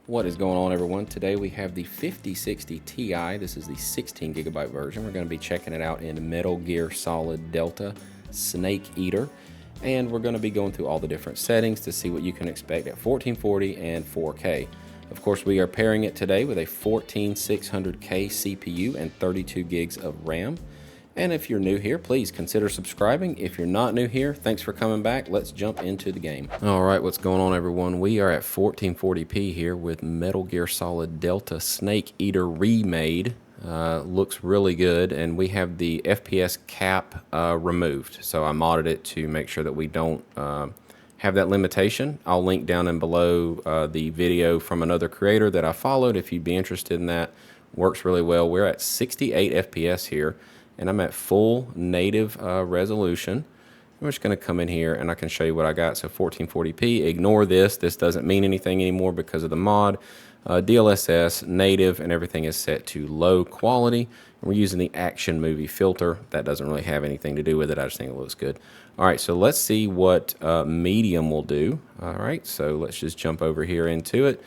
What is going on, everyone? Today we have the 5060 Ti. This is the 16 gigabyte version. We're going to be checking it out in Metal Gear Solid Delta Snake Eater, and we're going to be going through all the different settings to see what you can expect at 1440 and 4K. Of course, we are pairing it today with a 14600K CPU and 32 gigs of RAM. And if you're new here, please consider subscribing. If you're not new here, thanks for coming back. Let's jump into the game. All right, what's going on, everyone? We are at 1440p here with Metal Gear Solid Delta Snake Eater remade. Looks really good, and we have the FPS cap removed. So I modded it to make sure that we don't have that limitation. I'll link down and below the video from another creator that I followed if you'd be interested in that. Works really well. We're at 68 FPS here, and I'm at full native resolution. I'm just going to come in here and I can show you what I got. So 1440p, ignore this. This doesn't mean anything anymore because of the mod. DLSS, native, and everything is set to low quality. And we're using the action movie filter. That doesn't really have anything to do with it. I just think it looks good. All right, so let's see what medium will do. All right, so let's just jump over here into it.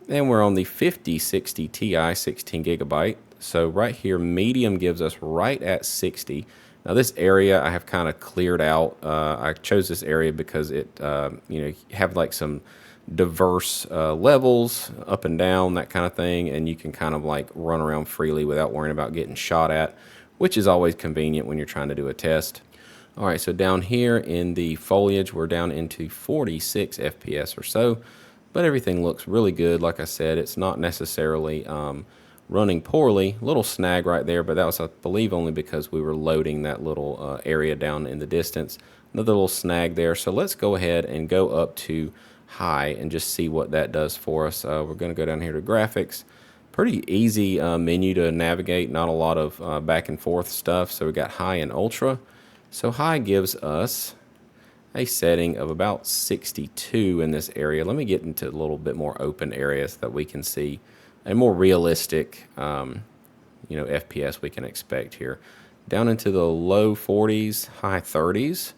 And we're on the 5060 Ti 16 gigabyte. So right here, medium gives us right at 60. Now this area I have kind of cleared out. I chose this area because it, have like some diverse levels up and down, that kind of thing, and you can kind of like run around freely without worrying about getting shot at, which is always convenient when you're trying to do a test. All right, so down here in the foliage, we're down into 46 FPS or so, but everything looks really good. Like I said, it's not necessarily running poorly. Little snag right there, but that was, I believe, only because we were loading that little area down in the distance. Another little snag there. So let's go ahead and go up to high and just see what that does for us. We're going to go down here to graphics. Pretty easy menu to navigate, not a lot of back and forth stuff. So we got high and ultra. So high gives us a setting of about 62 in this area. Let me get into a little bit more open areas that we can see a more realistic, FPS we can expect here. Down into the low 40s, high 30s,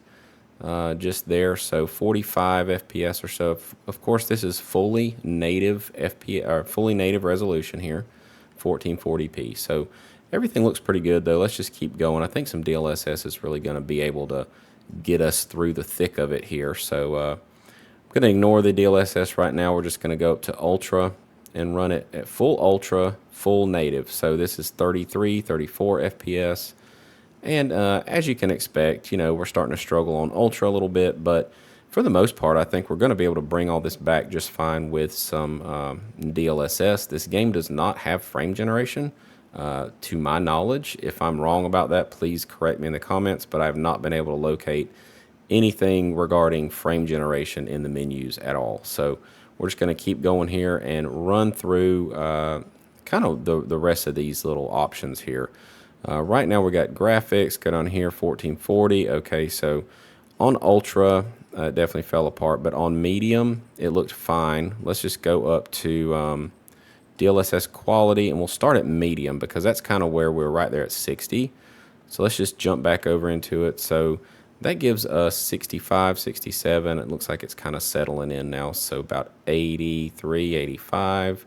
just there. So 45 FPS or so. Of course, this is fully native FPS or fully native resolution here, 1440p. So everything looks pretty good though. Let's just keep going. I think some DLSS is really going to be able to get us through the thick of it here. So I'm going to ignore the DLSS right now. We're just going to go up to ultra and run it at full ultra, full native. So this is 33, 34 FPS. And as you can expect, we're starting to struggle on ultra a little bit, but for the most part, I think we're going to be able to bring all this back just fine with some DLSS. This game does not have frame generation, to my knowledge. If I'm wrong about that, please correct me in the comments, but I have not been able to locate anything regarding frame generation in the menus at all. So we're just going to keep going here and run through kind of the rest of these little options here. Right now we got graphics, go down here, 1440. Okay, so on ultra, it definitely fell apart, but on medium, it looked fine. Let's just go up to DLSS Quality, and we'll start at medium because that's kind of where we're right there at 60. So let's just jump back over into it. So that gives us 65, 67. It looks like it's kind of settling in now. So about 83, 85.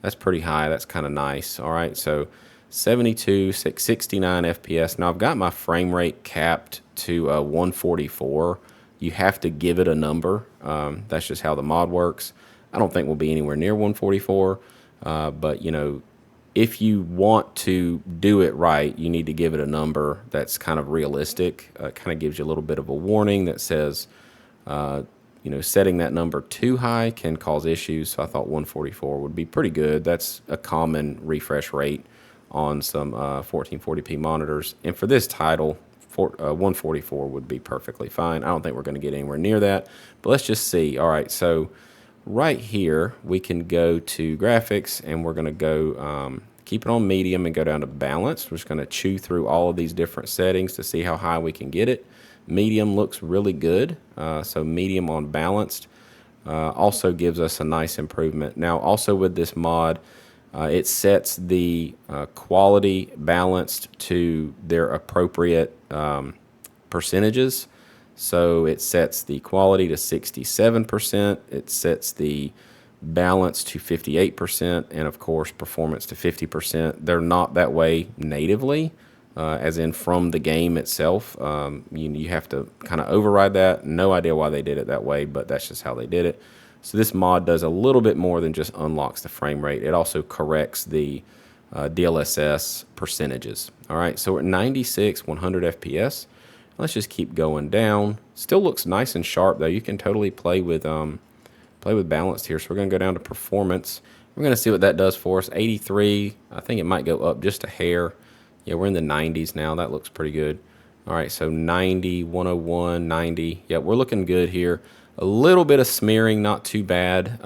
That's pretty high. That's kind of nice. All right, so 72, 69 FPS. Now I've got my frame rate capped to 144. You have to give it a number. That's just how the mod works. I don't think we'll be anywhere near 144. But if you want to do it right, you need to give it a number that's kind of realistic. Kind of gives you a little bit of a warning that says, setting that number too high can cause issues. So I thought 144 would be pretty good. That's a common refresh rate on some 1440p monitors. And for this title, 144 would be perfectly fine. I don't think we're going to get anywhere near that, but let's just see. All right, so right here, we can go to graphics, and we're going to go keep it on medium and go down to balanced. We're just going to chew through all of these different settings to see how high we can get it. Medium looks really good, so medium on balanced also gives us a nice improvement. Now, also with this mod, it sets the quality balanced to their appropriate percentages. So it sets the quality to 67%. It sets the balance to 58%, and of course performance to 50%. They're not that way natively, as in from the game itself. You have to kind of override that. No idea why they did it that way, but that's just how they did it. So this mod does a little bit more than just unlocks the frame rate. It also corrects the DLSS percentages. All right, so we're at 96, 100 FPS. Let's just keep going down. Still looks nice and sharp though. You can totally play with balanced here. So we're gonna go down to performance. We're gonna see what that does for us. 83. I think it might go up just a hair. Yeah, we're in the 90s now. That looks pretty good. All right, so 90, 101, 90. Yeah, we're looking good here. A little bit of smearing, not too bad.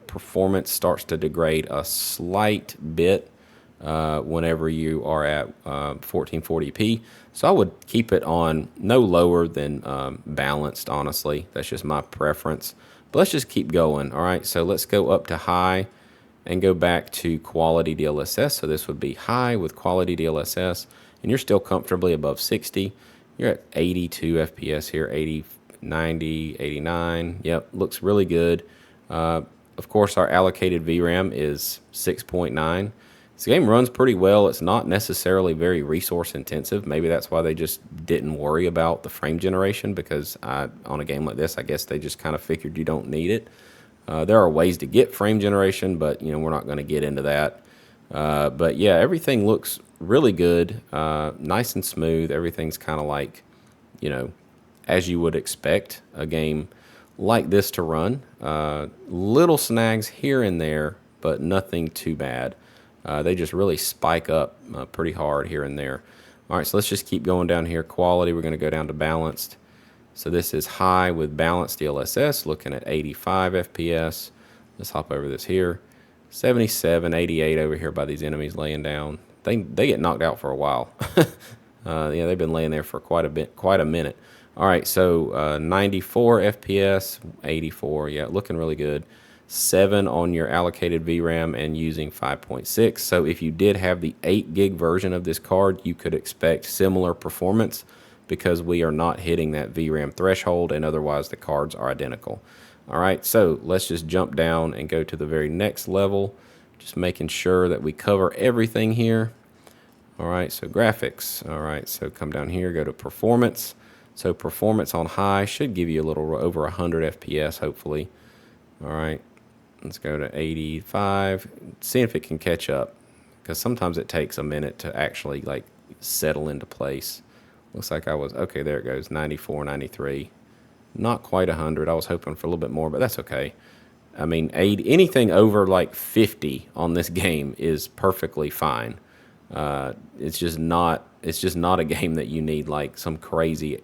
Performance starts to degrade a slight bit whenever you are at 1440p. So I would keep it on no lower than balanced, honestly. That's just my preference. But let's just keep going. All right, so let's go up to high and go back to quality DLSS. So this would be high with quality DLSS, and you're still comfortably above 60. You're at 82 FPS here, 80, 90, 89. Yep, looks really good. Of course, our allocated VRAM is 6.9. This game runs pretty well. It's not necessarily very resource intensive. Maybe that's why they just didn't worry about the frame generation, because on a game like this, I guess they just kind of figured you don't need it. There are ways to get frame generation, but we're not going to get into that. But yeah, everything looks really good, nice and smooth. Everything's kind of like, as you would expect a game like this to run. Little snags here and there, but nothing too bad. They just really spike up pretty hard here and there. All right, so let's just keep going down here. Quality, we're going to go down to balanced. So this is high with balanced DLSS, looking at 85 FPS. Let's hop over this here. 77, 88 over here by these enemies laying down. They get knocked out for a while. Yeah, they've been laying there for quite a minute. All right, so 94 FPS, 84. Yeah, looking really good. 7 on your allocated VRAM and using 5.6. So if you did have the 8 gig version of this card, you could expect similar performance, because we are not hitting that VRAM threshold, and otherwise the cards are identical. All right, so let's just jump down and go to the very next level, just making sure that we cover everything here. All right, so graphics. All right, so come down here, go to performance. So performance on high should give you a little over 100 FPS, hopefully. All right, let's go to 85. See if it can catch up, because sometimes it takes a minute to actually like settle into place. Looks like okay, there it goes, 94, 93. Not quite 100. I was hoping for a little bit more, but that's okay. I mean, anything over like 50 on this game is perfectly fine. It's just not a game that you need like some crazy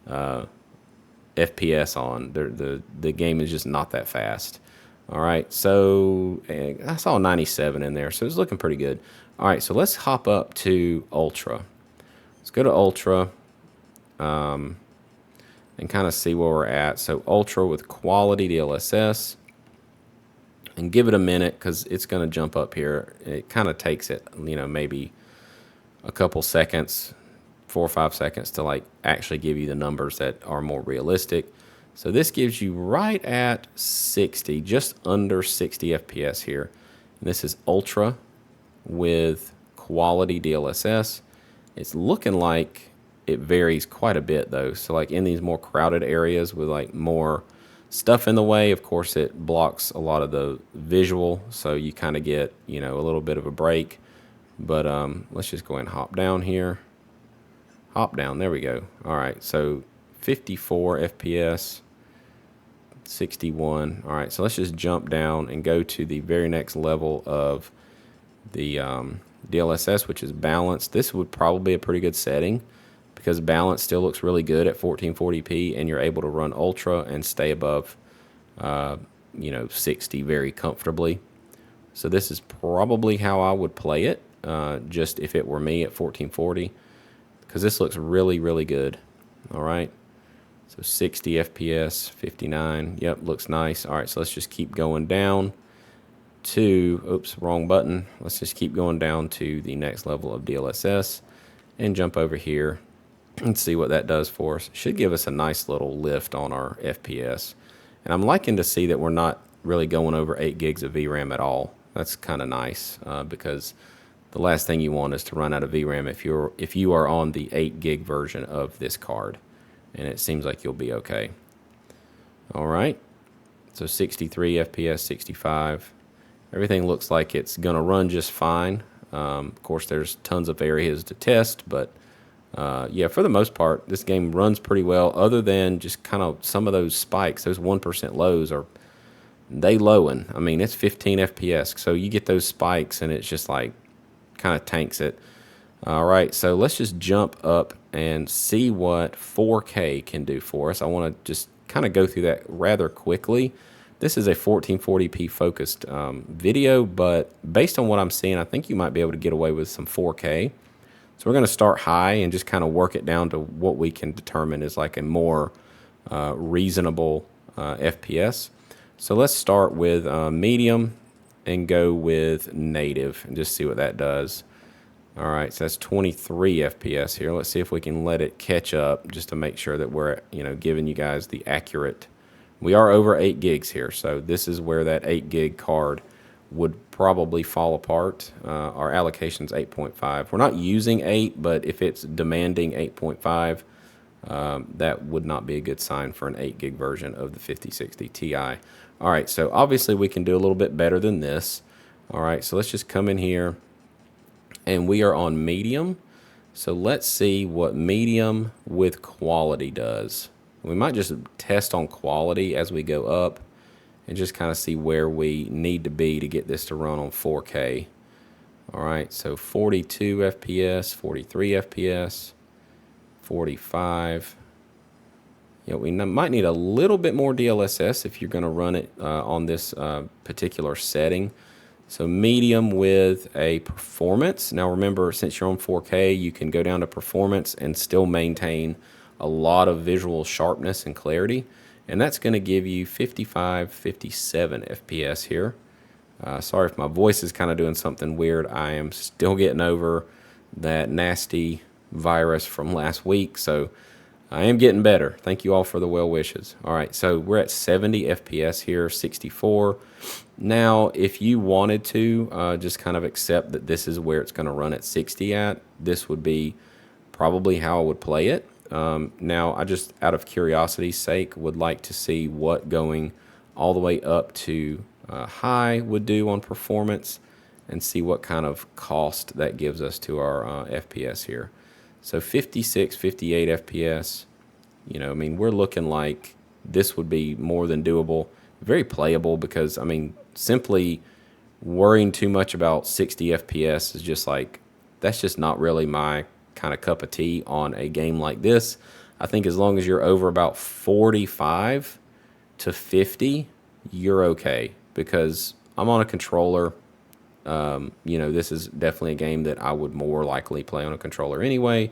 FPS on. The game is just not that fast. All right, so I saw 97 in there, so it's looking pretty good. All right, so let's hop up to Ultra. Let's go to Ultra and kind of see where we're at. So Ultra with quality DLSS, and give it a minute, because it's going to jump up here. It kind of takes it, maybe a couple seconds, 4 or 5 seconds to like actually give you the numbers that are more realistic. So this gives you right at 60, just under 60 FPS here. And this is Ultra with quality DLSS. It's looking like it varies quite a bit though. So like in these more crowded areas with like more stuff in the way, of course it blocks a lot of the visual, so you kind of get, a little bit of a break. But let's just go ahead and hop down here. Hop down, there we go. All right, so 54 FPS, 61. All right, so let's just jump down and go to the very next level of the DLSS, which is balanced. This would probably be a pretty good setting, because balanced still looks really good at 1440p, and you're able to run Ultra and stay above 60 very comfortably. So this is probably how I would play it, just if it were me at 1440, because this looks really, really good. All right, so 60 FPS, 59. Yep, looks nice. All right, so let's just keep going down to, oops, wrong button. Let's just keep going down to the next level of DLSS and jump over here and see what that does for us. Should give us a nice little lift on our FPS. And I'm liking to see that we're not really going over 8 gigs of VRAM at all. That's kind of nice because the last thing you want is to run out of VRAM if you are on the 8 gig version of this card, and it seems like you'll be okay. All right, so 63 FPS, 65. Everything looks like it's gonna run just fine. Of course, there's tons of areas to test, but yeah, for the most part, this game runs pretty well, other than just kind of some of those spikes. Those 1% lows are, they lowing. I mean, it's 15 FPS, so you get those spikes, and it's just like, kind of tanks it. All right, so let's just jump up and see what 4K can do for us. I want to just kind of go through that rather quickly. This is a 1440p focused video, but based on what I'm seeing, I think you might be able to get away with some 4K. So we're going to start high and just kind of work it down to what we can determine is like a more reasonable FPS. So let's start with medium and go with native and just see what that does. All right, so that's 23 FPS here. Let's see if we can let it catch up just to make sure that we're, giving you guys the accurate. We are over 8 gigs here, so this is where that 8 gig card would probably fall apart. Our allocation's 8.5. We're not using 8, but if it's demanding 8.5, that would not be a good sign for an 8 gig version of the 5060 Ti. All right, so obviously we can do a little bit better than this. All right, so let's just come in here, and we are on medium. So let's see what medium with quality does. We might just test on quality as we go up and just kind of see where we need to be to get this to run on 4K. All right, so 42 FPS, 43 FPS, 45. We might need a little bit more DLSS if you're going to run it on this particular setting. So medium with a performance. Now remember, since you're on 4K, you can go down to performance and still maintain a lot of visual sharpness and clarity. And that's going to give you 55, 57 FPS here. Sorry if my voice is kind of doing something weird. I am still getting over that nasty virus from last week, so I am getting better. Thank you all for the well wishes. All right, so we're at 70 FPS here, 64. Now, if you wanted to just kind of accept that this is where it's going to run at 60 at, this would be probably how I would play it. Now, I just, out of curiosity's sake, would like to see what going all the way up to high would do on performance and see what kind of cost that gives us to our FPS here. So 56, 58 FPS, I mean, we're looking like this would be more than doable, very playable, because, I mean, simply worrying too much about 60 FPS is just like, that's just not really my kind of cup of tea on a game like this. I think as long as you're over about 45 to 50, you're okay, because I'm on a controller. This is definitely a game that I would more likely play on a controller anyway,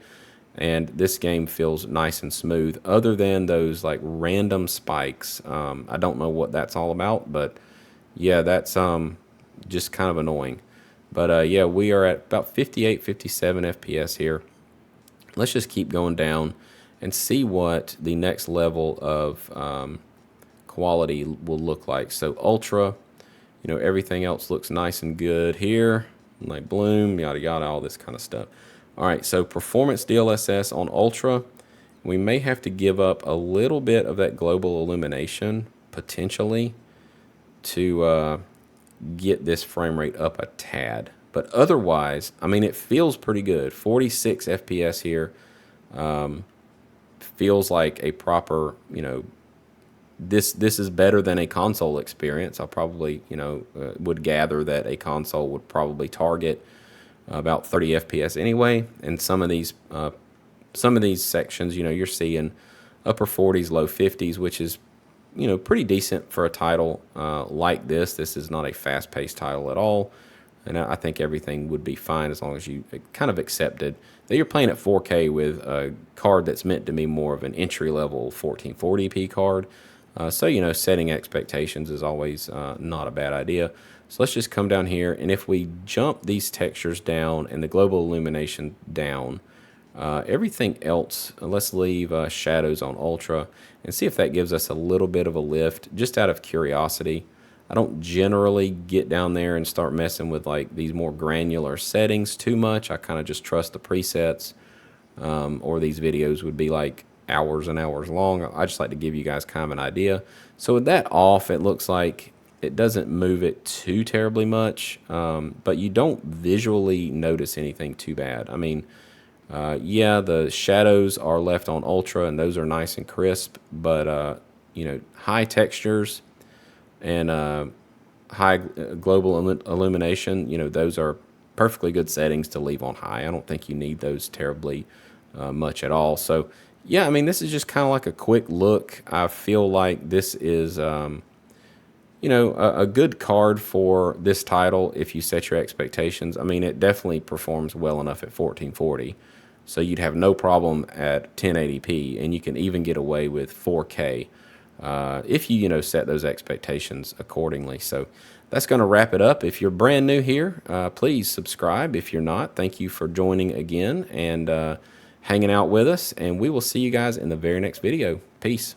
and this game feels nice and smooth other than those like random spikes. I don't know what that's all about, but yeah, that's just kind of annoying. But yeah, we are at about 58, 57 FPS here. Let's just keep going down and see what the next level of quality will look like. So ultra, everything else looks nice and good here, like bloom, yada yada, all this kind of stuff. All right, so performance DLSS on ultra, we may have to give up a little bit of that global illumination potentially to get this frame rate up a tad. But otherwise, I mean, it feels pretty good. 46 FPS here feels like a proper, this is better than a console experience. I probably, would gather that a console would probably target about 30 FPS anyway. And some of these sections, you're seeing upper 40s, low 50s, which is, pretty decent for a title like this. This is not a fast-paced title at all. And I think everything would be fine as long as you kind of accepted that you're playing at 4K with a card that's meant to be more of an entry-level 1440p card. So, setting expectations is always not a bad idea. So let's just come down here, and if we jump these textures down and the global illumination down, everything else, let's leave shadows on ultra and see if that gives us a little bit of a lift, just out of curiosity. I don't generally get down there and start messing with like these more granular settings too much. I kind of just trust the presets, or these videos would be like hours and hours long. I just like to give you guys kind of an idea. So with that off, it looks like it doesn't move it too terribly much, but you don't visually notice anything too bad. I mean, yeah, the shadows are left on ultra and those are nice and crisp, but you know, high textures and high global illumination, you know, those are perfectly good settings to leave on high. I don't think you need those terribly much at all. So yeah, I mean, this is just kind of like a quick look. I feel like this is, you know, a good card for this title if you set your expectations. I mean, it definitely performs well enough at 1440. So you'd have no problem at 1080p, and you can even get away with 4K if you, set those expectations accordingly. So that's going to wrap it up. If you're brand new here, please subscribe. If you're not, thank you for joining again and hanging out with us, and we will see you guys in the very next video. Peace.